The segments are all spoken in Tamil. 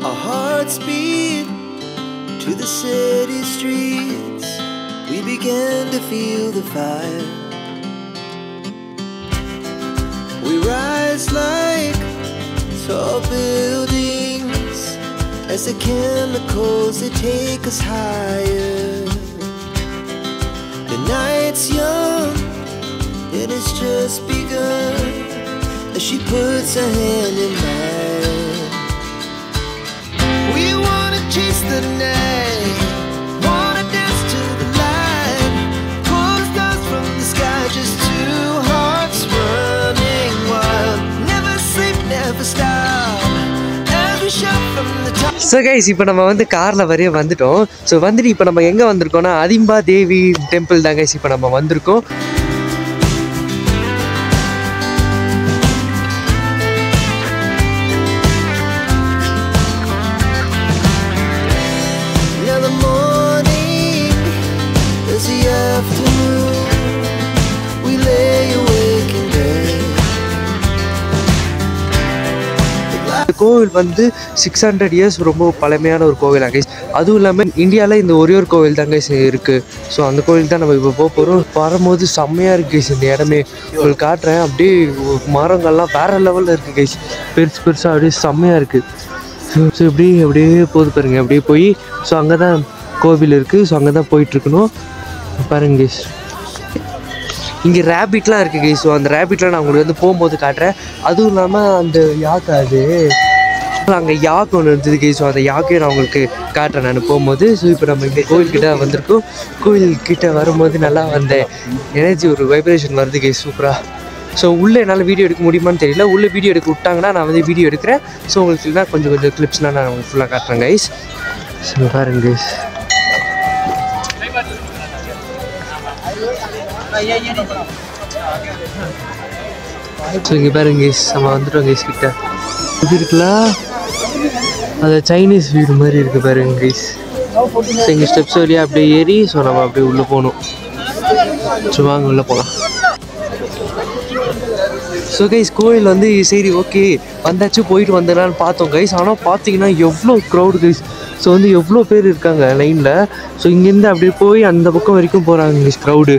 Our hearts beat to the city streets. We began to feel the fire. We rise like tall buildings as the chemicals they take us higher. The night's young and it's just begun as she puts her hand in mine. We wanna chase the night, wanna dance to the light, pull the stars from the sky, just two hearts running wild. Never sleep, never stop, every shot from the top. So guys இப்போ நம்ம வந்து காரில் வரைய வந்துட்டோம். ஸோ வந்துட்டு இப்போ நம்ம எங்கே வந்திருக்கோம்னா அதிம்பா தேவி டெம்பிள் தான் கைஸ் இப்போ நம்ம வந்திருக்கோம். கோவில் வந்து 600 years ரொம்ப பழமையான ஒரு கோவில் கைஸ். அதுவும் இல்லாமல் இந்தியாவில் இந்த ஒரே ஒரு கோவில் தான் கைஸ் இருக்குது. ஸோ அந்த கோவில் தான் நம்ம இப்போ போக போகிறோம். வரும்போது செம்மையாக இருக்குது கைஸ். இந்த இடமே உங்களுக்கு காட்டுறேன். அப்படியே மரங்கள்லாம் வேறு லெவலில் இருக்குது கைஸ். பெருசு பெருசாக அப்படியே செம்மையாக இருக்குது. ஸோ அப்படியே போது பாருங்கள். அப்படியே போய் ஸோ அங்கே தான் கோவில் இருக்குது. ஸோ அங்கே தான் போயிட்டுருக்கணும் பாருங்க கைஸ். இங்கே ரேபிட்லாம் இருக்குது கைஸ். ஸோ அந்த ரேபிட்லாம் நான் உங்களுக்கு வந்து போகும்போது காட்டுறேன். அதுவும் இல்லாமல் அந்த யாக்கு அது அங்கே யாக்கு ஒன்று இருந்தது கைஸ். ஸோ அந்த யாக்கையும் நான் உங்களுக்கு காட்டுறேன் நான் போகும்போது. ஸோ இப்போ நம்ம இங்கே கோவில்கிட்ட வந்திருக்கோம். கோவில்கிட்ட வரும்போது நல்லா அந்த எனர்ஜி ஒரு வைப்ரேஷன் வருது கைஸ் சூப்பராக. ஸோ உள்ளே என்னால் வீடியோ எடுக்க முடியுமான்னு தெரியல. உள்ளே வீடியோ எடுக்க விட்டாங்கன்னா நான் வந்து வீடியோ எடுக்கிறேன். ஸோ உங்களுக்கு தான் கொஞ்சம் கிளிப்ஸ்லாம் நான் உங்களுக்கு ஃபுல்லாக காட்டுறேன் கைஸ். ஸோ பாருங்க கைஸ். ஸோ இங்கே பாருங்க கைஸ் நம்ம வந்துட்டோம் கைஸ் கிட்ட. இது இருக்குல்ல அது சைனீஸ் வீடு மாதிரி இருக்குது பாருங்க கைஸ். ஸோ இங்கே ஸ்டெப்ஸ் வழியாக அப்படியே ஏறி ஸோ நம்ம அப்படியே உள்ளே போகணும். ஸோ வாங்க உள்ளே போகலாம். ஸோ கைஸ் கோயில் வந்து சரி ஓகே வந்தாச்சு போயிட்டு வந்துடலான்னு பார்த்தோம் கைஸ். ஆனால் பார்த்தீங்கன்னா எவ்வளோ க்ரௌடு கைஸ். ஸோ வந்து எவ்வளோ பேர் இருக்காங்க லைனில். ஸோ இங்கேருந்து அப்படியே போய் அந்த பக்கம் வரைக்கும் போகிறாங்க கைஸ் க்ரௌடு.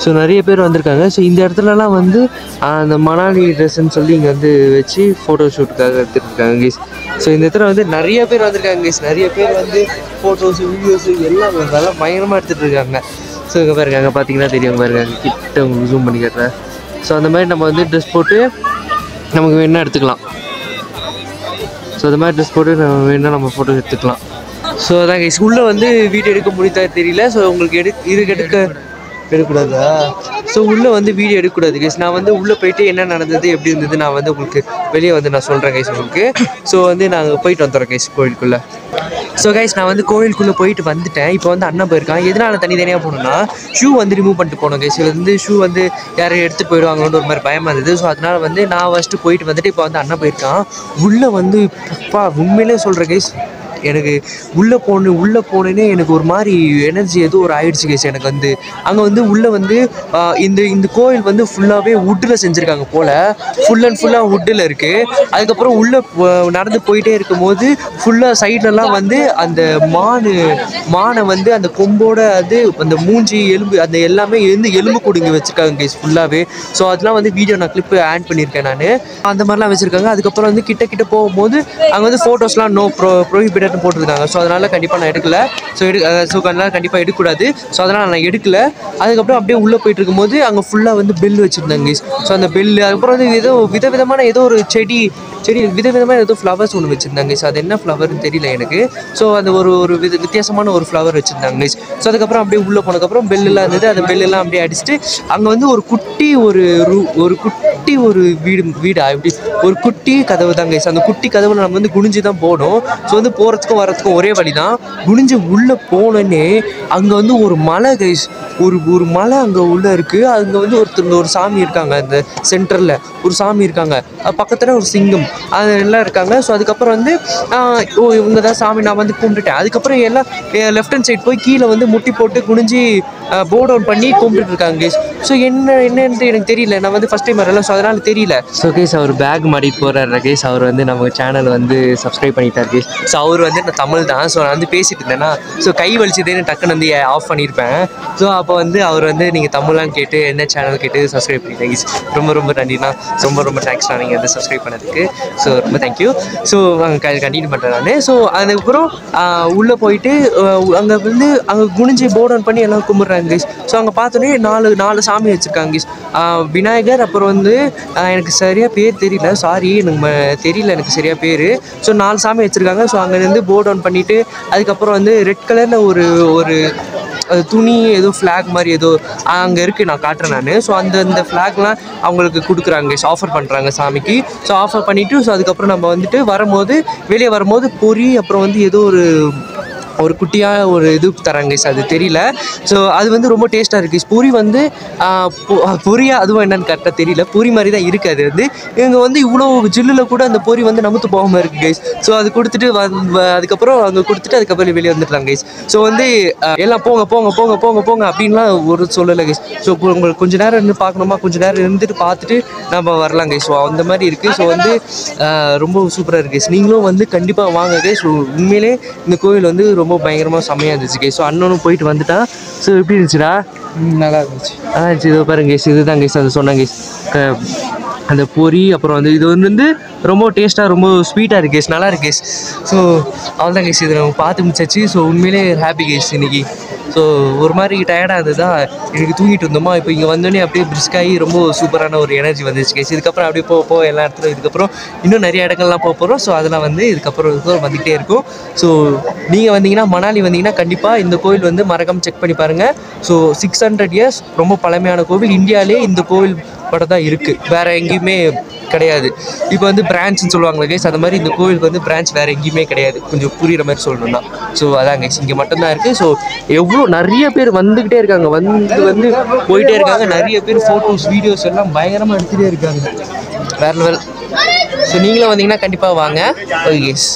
ஸோ நிறைய பேர் வந்திருக்காங்க. ஸோ இந்த இடத்துலலாம் வந்து அந்த மணாலி ட்ரெஸ்ன்னு சொல்லி இங்கே வந்து வச்சு ஃபோட்டோ ஷூட்டுக்காக எடுத்துகிட்டு இருக்காங்க கைஸ். ஸோ இந்த இடத்துல வந்து நிறைய பேர் வந்திருக்காங்க கைஸ். நிறைய பேர் வந்து ஃபோட்டோஸு வீடியோஸு எல்லாம் அதெல்லாம் பயங்கரமாக எடுத்துகிட்டு இருக்காங்க. ஸோ இங்கே பாருங்க அங்கே பார்த்தீங்கன்னா தெரியும் பாருங்க அங்கே கிட்ட உங்களுக்கு ஜூம் பண்ணி காட்டுறேன். ஸோ அந்த மாதிரி நம்ம வந்து ட்ரெஸ் போட்டு நமக்கு வேணால் எடுத்துக்கலாம். ஸோ அந்த மாதிரி ட்ரெஸ் போட்டு நம்ம வேணால் நம்ம ஃபோட்டோ எடுத்துக்கலாம். ஸோ அதான் கைஸ் உள்ளே வந்து வீடியோ எடுக்க முடியுதா தெரியல. ஸோ உங்களுக்கு எடுக்கக்கூடாதா? ஸோ உள்ளே வந்து வீடியோ எடுக்கக்கூடாது கைஸ். நான் வந்து உள்ளே போயிட்டு என்ன நடந்தது எப்படி இருந்தது நான் வந்து உங்களுக்கு வெளியே வந்து நான் சொல்கிறேன் கைஸ் உங்களுக்கு. ஸோ வந்து நாங்கள் போயிட்டு வந்துடுறோம் கைஸ் கோயிலுக்குள்ளே. ஸோ கைஸ் நான் வந்து கோயிலுக்குள்ளே போயிட்டு வந்துட்டேன். இப்போ வந்து அண்ணன் போயிருக்கான். எதனால் தனித்தனியாக போகணுன்னா ஷூ வந்து ரிமூவ் பண்ணிட்டு போனோம் கைஸ். இது வந்து ஷூ வந்து யாரும் எடுத்துகிட்டு போயிடுவாங்களோன்னு ஒரு மாதிரி பயமாக இருந்தது. ஸோ அதனால் வந்து நான் ஃபஸ்ட்டு போயிட்டு வந்துட்டு இப்போ வந்து அண்ணன் போயிருக்கான். உள்ளே வந்து அப்பா உண்மையிலே சொல்கிறேன் கைஸ் எனக்கு உள்ளே போனேன்னே எனக்கு ஒரு மாதிரி எனர்ஜி ஏதோ ஒரு ஆயிடுச்சு கைஸ். எனக்கு வந்து அங்கே வந்து உள்ளே வந்து இந்த கோயில் வந்து ஃபுல்லாகவே வுட்டில் செஞ்சுருக்காங்க போல். ஃபுல் அண்ட் ஃபுல்லாக வுட்டில் இருக்குது. அதுக்கப்புறம் உள்ளே நடந்து போயிட்டே இருக்கும்போது ஃபுல்லாக சைட்லலாம் வந்து அந்த மானை வந்து அந்த கொம்போட அது அந்த மூஞ்சி எலும்பு அந்த எல்லாமே எலும்பு கொடுங்க வச்சுருக்காங்க கைஸ் ஃபுல்லாகவே. ஸோ அதெல்லாம் வந்து வீடியோ நான் கிளிப்பு ஆட் பண்ணியிருக்கேன் நான். அந்த மாதிரிலாம் வச்சுருக்காங்க. அதுக்கப்புறம் வந்து கிட்ட போகும்போது அங்கே வந்து ஃபோட்டோஸ்லாம் ப்ரோஹிபிட்டட் போட்டுருக்காங்க. ஸோ அதனால் கண்டிப்பாக நான் எடுக்கல. ஸோ அதனால் கண்டிப்பாக எடுக்கக்கூடாது. ஸோ அதனால் நான் எடுக்கல. அதுக்கப்புறம் அப்படியே உள்ளே போயிட்டு இருக்கும்போது அங்கே ஃபுல்லாக வந்து பெல் வச்சுருந்தாங்க. ஸோ அந்த பெல்லு அதுக்கப்புறம் வந்து ஏதோ விதவிதமான ஏதோ ஒரு செடி விதவிதமாக ஏதோ ஃப்ளவர்ஸ் ஒன்று வச்சுருந்தாங்க. ஸோ அது என்ன ஃப்ளவர்னு தெரியல எனக்கு. ஸோ அந்த ஒரு வித்தியாசமான ஒரு ஃப்ளவர் வச்சுருந்தாங்க. ஸோ அதுக்கப்புறம் அப்படியே உள்ளே போனதுக்கப்புறம் பெல்லெல்லாம் இருந்தது. அந்த பெல்லெல்லாம் அப்படியே அடிச்சுட்டு அங்கே வந்து ஒரு குட்டி ஒரு வீடா இப்படி ஒரு குட்டி கதவு தான் கைஸ். அந்த குட்டி கதவுல நம்ம வந்து குனிஞ்சு தான் போகணும். ஸோ வந்து போகிறதுக்கும் வரத்துக்கும் ஒரே வழி தான். குனிஞ்சு உள்ளே போனோன்னே அங்கே வந்து ஒரு மலை கைஸ். ஒரு மலை அங்கே உள்ளே இருக்குது. அங்கே வந்து ஒரு சாமி இருக்காங்க. அந்த சென்டரில் ஒரு சாமி இருக்காங்க. பக்கத்தில் ஒரு சிங்கம் அது எல்லாம் இருக்காங்க. ஸோ அதுக்கப்புறம் வந்து இவங்க தான் சாமி நான் வந்து கும்பிட்டுட்டேன். அதுக்கப்புறம் எல்லாம் லெஃப்ட் ஹேண்ட் சைட் போய் கீழே வந்து முட்டி போட்டு குனிஞ்சு போர்ட் அவுட் பண்ணி கும்பிட்டு இருக்காங்க கேஸ். ஸோ என்னன்ட்டு எனக்கு தெரியல, நான் வந்து ஃபஸ்ட் டைம் வரல, ஸோ அதனால் தெரியல. ஸோ கேஸ் அவர் பேக் மாட்டிட்டு போகிறாரு கேஸ். அவர் வந்து நம்ம சேனல் வந்து சப்ஸ்கிரைப் பண்ணிட்டார் கேஸ். ஸோ அவர் வந்து நான் தமிழ் தான், ஸோ நான் வந்து பேசிட்டு இருந்தேன்னா ஸோ கை வலிச்சதேன்னு டக்குன்னு வந்து ஆஃப் பண்ணியிருப்பேன். ஸோ அப்போ வந்து அவர் வந்து நீங்கள் தமிழ்லாம் கேட்டு என்ன சேனல் கேட்டு சப்ஸ்கிரைப் பண்ணிட்டேன் கேஸ். ரொம்ப நன்றிண்ணா, ரொம்ப தேங்க்ஸ்ண்ணா நீங்கள் வந்து சப்ஸ்கிரைப் பண்ணதுக்கு. ஸோ ரொம்ப தேங்க்யூ. ஸோ கண்டினியூ பண்ணுறேன் நான். ஸோ அதுக்கப்புறம் உள்ளே போயிட்டு அங்கே வந்து அங்கே குனிஞ்சு போர்ட் ஆன் பண்ணி எல்லாம் கும்பிட்றாங்க கேஸ். ஸோ அங்கே பார்த்தோன்னே நாலு சாமி வச்சுருக்காங்க கேஸ். விநாயகர், அப்புறம் வந்து எனக்கு சரியாக பேர் தெரியல, சாரி எனக்கு தெரியல எனக்கு சரியாக பேர். ஸோ 4 சாமி வச்சுருக்காங்க. ஸோ அங்கேருந்து போர்ட் ஆன் பண்ணிவிட்டு அதுக்கப்புறம் வந்து ரெட் கலரில் ஒரு துணி ஏதோ ஃப்ளாக் மாதிரி ஏதோ அங்கே இருக்குது, நான் காட்டுறேன் நான். ஸோ அந்த ஃப்ளாக்லாம் அவங்களுக்கு கொடுக்குறாங்க கேஸ், ஆஃபர் பண்ணுறாங்க சாமிக்கு. ஸோ ஆஃபர் பண்ணிவிட்டு ஸோ அதுக்கப்புறம் நம்ம வந்துட்டு வெளியே வரும்போது பொரி, அப்புறம் வந்து ஏதோ ஒரு குட்டியாக ஒரு இது தராங்க கைஸ், அது தெரியல. ஸோ அது வந்து ரொம்ப டேஸ்ட்டாக இருக்குது. பூரி வந்து பொரியா அதுவும் என்னென்னு கரெக்டாக தெரியல, பூரி மாதிரி தான் இருக்குது. அது வந்து இவங்க வந்து இவ்வளோ ஜில்லில் கூட அந்த பொரி வந்து நமத்து போகாமல் இருக்குது கைஸ். ஸோ அது கொடுத்துட்டு அதுக்கப்புறம் அங்கே கொடுத்துட்டு அதுக்கப்புறம் வெளியே வந்துடலாம் கைஸ். ஸோ வந்து எல்லாம் போங்க அப்படின்லாம் ஒரு சொல்லலை கைஸ். ஸோ உங்களுக்கு கொஞ்சம் நேரம் இருந்து பார்க்கணுமா, கொஞ்சம் நேரம் இருந்துட்டு பார்த்துட்டு நம்ம வரலாம் கைஸ். ஸோ அந்த மாதிரி இருக்குது. ஸோ வந்து ரொம்ப சூப்பராக இருக்குது கைஸ். நீங்களும் வந்து கண்டிப்பாக வாங்க கைஸ். ஸோ உண்மையிலே இந்த கோவில் வந்து ரொம்ப பயங்கரமாக செம்மையாக இருந்துச்சு கேஸ். ஸோ அண்ணனும் போயிட்டு வந்துட்டான். ஸோ எப்படி இருந்துச்சுடா? நல்லா இருந்துச்சு. இதோ பாருங்க கேஸ், இதுதான் கேஸ் அது சொன்னாங்க கேஸ். அந்த பொரி அப்புறம் வந்து இது வந்து ரொம்ப டேஸ்ட்டாக ரொம்ப ஸ்வீட்டாக இருக்குது கேஸ், நல்லா இருக்கு கேஸ். ஸோ அவ்வளோதான் கேஸ், இது நம்ம பார்த்து முடிச்சாச்சு. ஸோ உண்மையிலே ஹாப்பி கேஸ் இன்றைக்கி. ஸோ ஒரு மாதிரி டயர்டாக இருந்ததா, எனக்கு தூங்கிட்டு இருந்தோமா, இப்போ இங்கே வந்தோடனே அப்படியே பிரிஸ்காகி ரொம்ப சூப்பரான ஒரு எனர்ஜி வந்துச்சு கேஸ். இதுக்கப்புறம் அப்படியே போக எல்லா இடத்துலையும் இதுக்கப்புறம் இன்னும் நிறைய இடங்கள்லாம் போக போகிறோம். ஸோ அதெல்லாம் வந்து இதுக்கப்புறம் வந்துகிட்டே இருக்கும். ஸோ நீங்கள் வந்தீங்கன்னா, மணாலி வந்தீங்கன்னா கண்டிப்பாக இந்த கோவில் வந்து மறக்காமல் செக் பண்ணி பாருங்கள். ஸோ 600 இயர்ஸ் ரொம்ப பழமையான கோவில், இந்தியாவிலே இந்த கோவில் படம் தான் இருக்குது, வேறு எங்கேயுமே கிடையாது. இப்போ வந்து பிரான்ச்னு சொல்லுவாங்களே கைஸ், அந்த மாதிரி இந்த கோவிலுக்கு வந்து பிரான்ச் வேறு எங்கேயுமே கிடையாது, கொஞ்சம் புரிகிற மாதிரி சொல்லணும்னா. ஸோ அதான் கைஸ், இங்கே மட்டும்தான் இருக்குது. ஸோ நிறைய பேர் வந்துக்கிட்டே இருக்காங்க, வந்து போயிட்டே இருக்காங்க. நிறைய பேர் ஃபோட்டோஸ் வீடியோஸ் எல்லாம் பயங்கரமாக எடுத்துகிட்டே இருக்காங்க, வேறு லெவல். ஸோ நீங்களும் வந்தீங்கன்னா கண்டிப்பாக வாங்க. Okay guys.